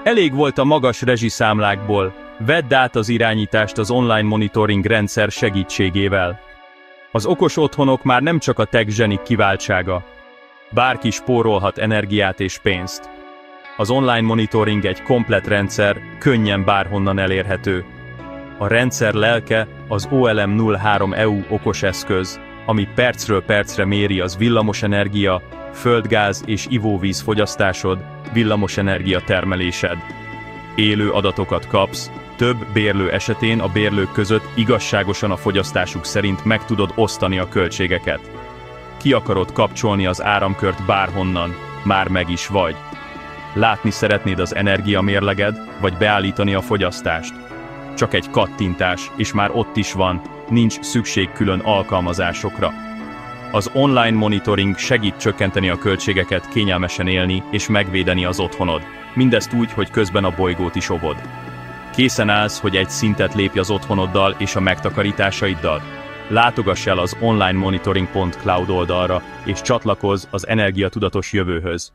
Elég volt a magas rezsiszámlákból, vedd át az irányítást az online monitoring rendszer segítségével. Az okos otthonok már nem csak a tech zsenik kiváltsága. Bárki spórolhat energiát és pénzt. Az online monitoring egy komplett rendszer, könnyen bárhonnan elérhető. A rendszer lelke az OLM 03 EU okos eszköz, ami percről percre méri az villamosenergia, földgáz és ivóvíz fogyasztásod, villamosenergia termelésed. Élő adatokat kapsz, több bérlő esetén a bérlők között igazságosan a fogyasztásuk szerint meg tudod osztani a költségeket. Ki akarod kapcsolni az áramkört bárhonnan, már meg is vagy. Látni szeretnéd az energiamérleged, vagy beállítani a fogyasztást. Csak egy kattintás, és már ott is van, nincs szükség külön alkalmazásokra. Az online monitoring segít csökkenteni a költségeket, kényelmesen élni és megvédeni az otthonod. Mindezt úgy, hogy közben a bolygót is óvod. Készen állsz, hogy egy szintet lépj az otthonoddal és a megtakarításaiddal? Látogass el az onlinemonitoring.cloud oldalra és csatlakozz az energiatudatos jövőhöz.